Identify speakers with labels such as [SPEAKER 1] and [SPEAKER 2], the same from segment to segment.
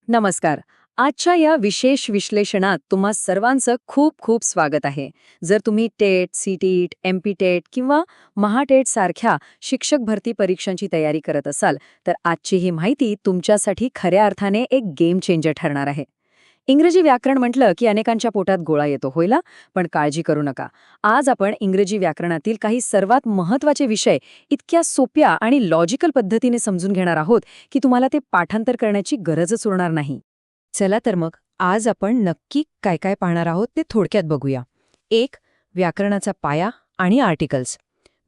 [SPEAKER 1] नमस्कार. आजच्या या विशेष विश्लेषणात तुम्हा सर्वांचं खूप खूप स्वागत आहे. जर तुम्ही टेट, सीटीईट, एमपीटेट किंवा महाटेट सारख्या शिक्षक भरती परीक्षांची तयारी करत असाल, तर आजची ही माहिती तुमच्यासाठी खऱ्या अर्थाने एक गेम चेंजर ठरणार आहे. इंग्रजी व्याकरण म्हटलं की अनेकांच्या पोटात गोळा येतो, होय ना? पण काळजी करू नका. आज आपण इंग्रजी व्याकरणातील काही सर्वात महत्त्वाचे विषय इतक्या सोप्या आणि लॉजिकल पद्धतीने समजून घेणार आहोत की तुम्हाला ते पाठांतर करण्याची गरजच उरणार नाही. चला तर मग आज आपण नक्की काय काय पाहणार आहोत ते थोडक्यात बघूया. 1. व्याकरणाचा पाया आणि आर्टिकल्स.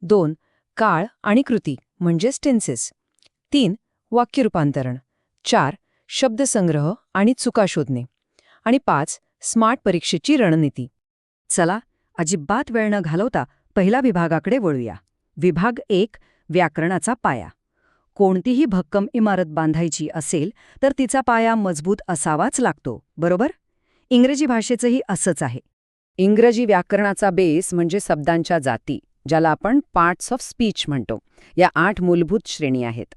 [SPEAKER 1] 2. काळ आणि कृती म्हणजेच टेन्सेस. 3. वाक्यरूपांतरण. 4. शब्दसंग्रह आणि चुका शोधणे. आणि 5. स्मार्ट परीक्षेची रणनीती. चला, अजिबात वेळ न घालवता पहिल्या विभागाकडे वळूया. विभाग 1. व्याकरणाचा पाया. कोणतीही भक्कम इमारत बांधायची असेल तर तिचा पाया मजबूत असावाच लागतो, बरोबर? इंग्रजी भाषेचंही असंच आहे. इंग्रजी व्याकरणाचा बेस म्हणजे शब्दांच्या जाती, ज्याला आपण पार्ट्स ऑफ स्पीच म्हणतो. या 8 मूलभूत श्रेणी आहेत.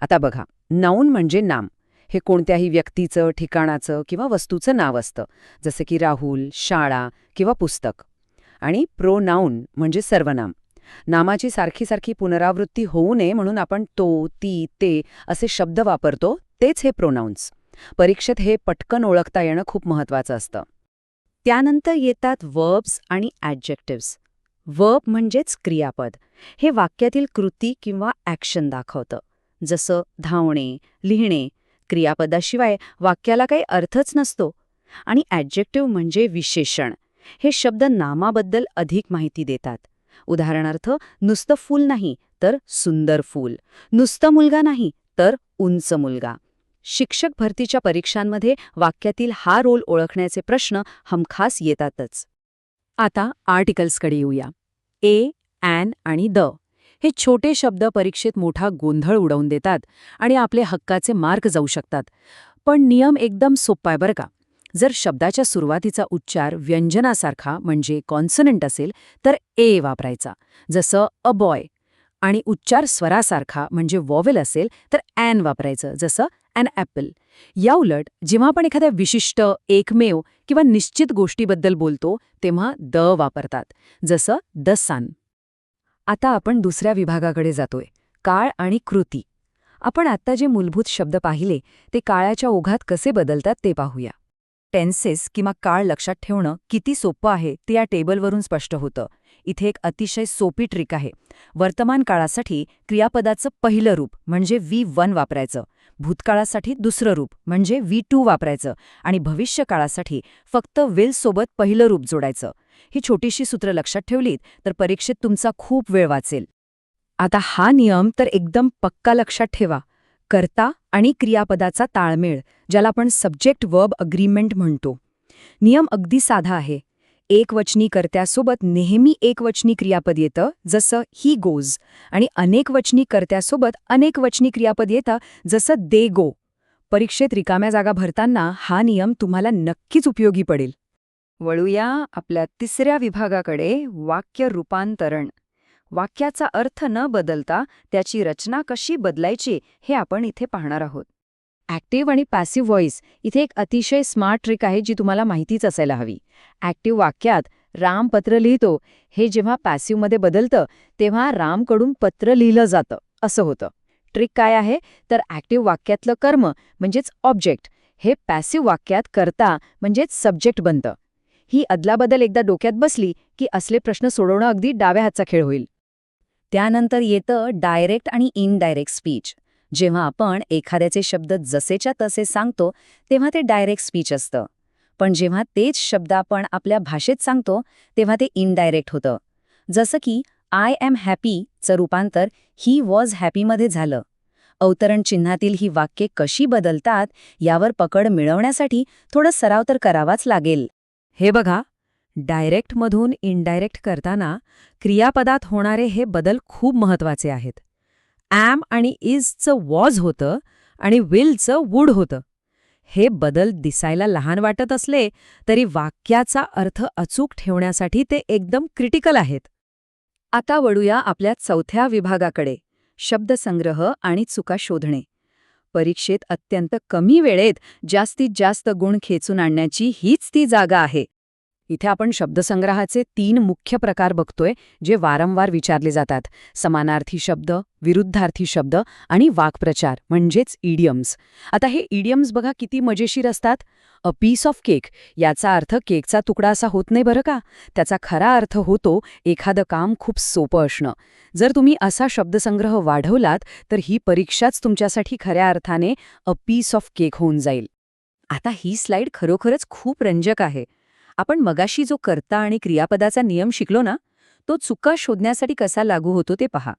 [SPEAKER 1] आता बघा, नाऊन म्हणजे नाम. हे कोणत्याही व्यक्तीचं, ठिकाणाचं किंवा वस्तूचं नाव असतं, जसे की राहुल, शाळा किंवा पुस्तक. आणि प्रोनाऊन म्हणजे सर्वनाम. नामाची सारखी सारखी पुनरावृत्ती होऊ नये म्हणून आपण तो, ती, ते असे शब्द वापरतो, तेच हे प्रोनाऊन्स. परीक्षेत हे पटकन ओळखता येणं खूप महत्त्वाचं असतं. त्यानंतर येतात वर्ब्स आणि ॲडजेक्टिव्स. वर्ब म्हणजेच क्रियापद. हे वाक्यातील कृती किंवा ॲक्शन दाखवतं. जसं धावणे, लिहिणे. क्रियापदाशिवाय वाक्याला काही अर्थच नसतो. आणि ॲडजेक्टिव्ह म्हणजे विशेषण. हे शब्द नामाबद्दल अधिक माहिती देतात. उदाहरणार्थ, नुसतं फूल नाही तर सुंदर फूल, नुसतं मुलगा नाही तर उंच मुलगा. शिक्षक भरतीच्या परीक्षांमध्ये वाक्यातील हा रोल ओळखण्याचे प्रश्न हमखास येतातच. आता आर्टिकल्सकडे येऊया. ए, ॲन आणि द हे छोटे शब्द परीक्षेत मोठा गोंधळ उडवून देतात आणि आपले हक्काचे मार्क जाऊ शकतात. पण नियम एकदम सोपा आहे बरं का. जर शब्दाच्या सुरुवातीचा उच्चार व्यंजनासारखा म्हणजे कॉन्सनंट असेल तर ए वापरायचा, जसं अ बॉय. आणि उच्चार स्वरासारखा म्हणजे वॉवेल असेल तर ॲन वापरायचं, जसं ॲन ॲपल. याउलट जेव्हा आपण एखाद्या विशिष्ट, एकमेव किंवा निश्चित गोष्टीबद्दल बोलतो तेव्हा द वापरतात, जसं द सन. आता आपण दुसऱ्या विभागाकडे जातोय, काळ आणि कृती. आपण आत्ता जे मूलभूत शब्द पाहिले ते काळाच्या ओघात कसे बदलतात ते पाहूया. टेन्सेस किंवा काळ लक्षात ठेवणं किती सोपं आहे ते या टेबलवरून स्पष्ट होतं. इथे एक अतिशय सोपी ट्रिक आहे. वर्तमान काळासाठी क्रियापदाचं पहिलं रूप म्हणजे V1 वापरायचं, भूतकाळासाठी दुसरं रूप म्हणजे V2 वापरायचं आणि भविष्यकाळासाठी फक्त विल सोबत पहिलं रूप जोडायचं. ही छोटीशी सूत्र लक्षात ठेवलीत तर परीक्षेत तुमचा खूप वेळ वाचेल. आता हा नियम तर एकदम पक्का लक्षात ठेवा. कर्ता आणि क्रियापदाचा ताळमेळ, ज्याला आपण सब्जेक्ट वर्ब अग्रीमेंट म्हणतो. नियम अगदी साधा आहे. एकवचनी कर्त्यासोबत नेहमी एकवचनी क्रियापद येतं, जसं ही गोज. आणि अनेकवचनी कर्त्यासोबत अनेकवचनी क्रियापद येतं, जसं दे गो. परीक्षेत रिकाम्या जागा भरताना हा नियम तुम्हाला नक्कीच उपयोगी पडेल. वळूया आपल्या तिसऱ्या विभागाकडे, वाक्य रूपांतरण. वाक्याचा अर्थ न बदलता त्याची रचना कशी बदलायची हे आपण इथे पाहणार आहोत. ॲक्टिव्ह आणि पॅसिव्ह व्हॉइस इथे एक अतिशय स्मार्ट ट्रिक आहे जी तुम्हाला माहितीच असायला हवी. ॲक्टिव्ह वाक्यात राम पत्र लिहितो हे जेव्हा पॅसिव्हमध्ये बदलतं तेव्हा रामकडून पत्र लिहिलं जातं असं होतं. ट्रिक काय आहे तर ॲक्टिव्ह वाक्यातलं कर्म म्हणजेच ऑब्जेक्ट हे पॅसिव्ह वाक्यात कर्ता म्हणजेच सब्जेक्ट बनतं. ही अदलाबदल एकदा डोक्यात बसली की असले प्रश्न सोडवणं अगदी डाव्या हातचा खेळ होईल. त्यानंतर येतं डायरेक्ट आणि इनडायरेक्ट स्पीच. जेव्हा आपण एखाद्याचे शब्द जसेच्या तसे सांगतो तेव्हा ते डायरेक्ट स्पीच असतं. पण जेव्हा तेच शब्द आपण आपल्या भाषेत सांगतो तेव्हा ते इनडायरेक्ट होतं. जसं की आय एम हॅपीचं रूपांतर ही वॉज हॅपीमध्ये झालं. अवतरण चिन्हातील ही वाक्ये कशी बदलतात यावर पकड मिळवण्यासाठी थोडं सराव तर करावाच लागेल. हे बघा, डायरेक्टमधून इनडायरेक्ट करताना क्रियापदात होणारे हे बदल खूप महत्त्वाचे आहेत. ॲम आणि इजचं वॉज होतं आणि विलचं वूड होतं. हे बदल दिसायला लहान वाटत असले तरी वाक्याचा अर्थ अचूक ठेवण्यासाठी ते एकदम क्रिटिकल आहेत. आता वळूया आपल्या चौथ्या विभागाकडे, शब्दसंग्रह आणि चुका शोधणे. परीक्षेत अत्यंत कमी वेळेत जास्तीत जास्त गुण खेचून आणण्याची हीच ती जागा आहे. इथे आपण शब्दसंग्रहाचे 3 मुख्य प्रकार बघतोय जे वारंवार विचारले जातात: समानार्थी शब्द, विरुद्धार्थी शब्द आणि वाक्प्रचार म्हणजेच इडियम्स. आता हे इडियम्स बघा किती मजेशीर असतात. अ पीस ऑफ केक याचा अर्थ केकचा तुकडा असा होत नाही बरं का. त्याचा खरा अर्थ होतो एखादं काम खूप सोपं असणं. जर तुम्ही असा शब्दसंग्रह वाढवलात तर ही परीक्षाच तुमच्यासाठी खऱ्या अर्थाने अ पीस ऑफ केक होऊन जाईल. आता ही स्लाईड खरोखरच खूप रंजक आहे. आपण मगाशी जो कर्ता आणि क्रियापदाचा नियम शिकलो ना, तो चुका शोधण्यासाठी कसा लागू होतो ते पहा.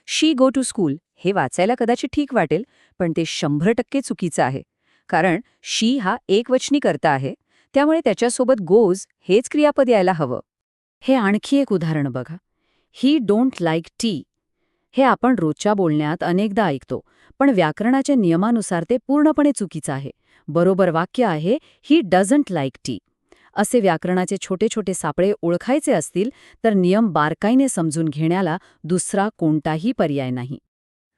[SPEAKER 1] शी गो टू स्कूल हे वाचायला कदाचित ठीक वाटेल, पण ते 100% चुकीचं आहे. कारण शी हा एकवचनी कर्ता आहे, त्यामुळे त्याच्यासोबत गोज हेच क्रियापद यायला हवं. हे आणखी एक उदाहरण बघा. ही डोंट लाईक टी. हे आपण रोजच्या बोलण्यात अनेकदा ऐकतो, पण व्याकरणाच्या नियमानुसार ते पूर्णपणे चुकीचं आहे. बरोबर वाक्य आहे ही डझंट लाईक टी. असे व्याकरणाचे छोटे छोटे सापळे ओळखायचे असतील तर नियम बारकाईने समजून घेण्याला दुसरा कोणताही पर्याय नाही.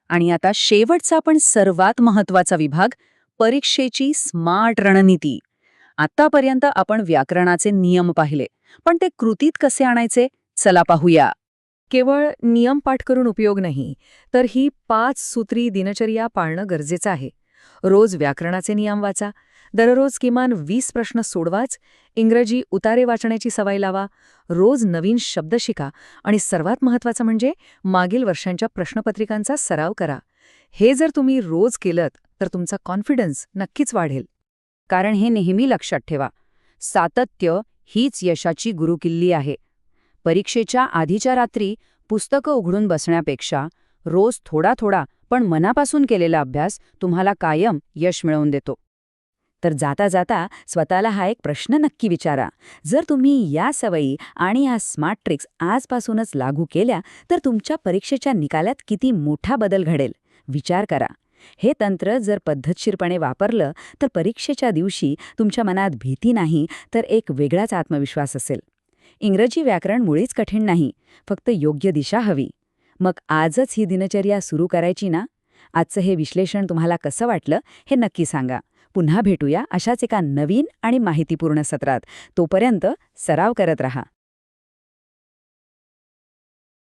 [SPEAKER 1] आणि आता शेवटचा पण सर्वात महत्वाचा विभाग, परीक्षेची स्मार्ट रणनीती. आतापर्यंत आपण व्याकरणाचे नियम पाहिले, पण ते कृतीत कसे आणायचे चला पाहूया. केवळ नियम पाठ करून उपयोग नाही, तर ही 5 सूत्री दिनचर्या पाळणं गरजेचं आहे. रोज व्याकरणाचे नियम वाचा, दररोज किमान 20 प्रश्न सोडवाच, इंग्रजी उतारे वाचण्याची सवय लावा, रोज नवीन शब्द शिका आणि सर्वात महत्त्वाचं म्हणजे मागील वर्षांच्या प्रश्नपत्रिकांचा सराव करा. हे जर तुम्ही रोज केलंत तर तुमचा कॉन्फिडन्स नक्कीच वाढेल. कारण हे नेहमी लक्षात ठेवा, सातत्य हीच यशाची गुरुकिल्ली आहे. परीक्षेच्या आधीच्या रात्री पुस्तकं उघडून बसण्यापेक्षा रोज थोडा थोडा पण मनापासून केलेला अभ्यास तुम्हाला कायम यश मिळवून देतो. तर जाता जाता स्वतःला हा एक प्रश्न नक्की विचारा. जर तुम्ही या सवयी आणि या स्मार्ट ट्रिक्स आजपासूनच लागू केल्या तर तुमच्या परीक्षेच्या निकालात किती मोठा बदल घडेल विचार करा. हे तंत्र जर पद्धतशीरपणे वापरलं तर परीक्षेच्या दिवशी तुमच्या मनात भीती नाही तर एक वेगळाच आत्मविश्वास असेल. इंग्रजी व्याकरण मुळीच कठीण नाही, फक्त योग्य दिशा हवी. मग आजच ही दिनचर्या सुरू करायची ना? आजचं हे विश्लेषण तुम्हाला कसं वाटलं हे नक्की सांगा. पुन्हा भेटूया अशाच एका नवीन आणि माहितीपूर्ण सत्रात. तोपर्यंत सराव करत रहा.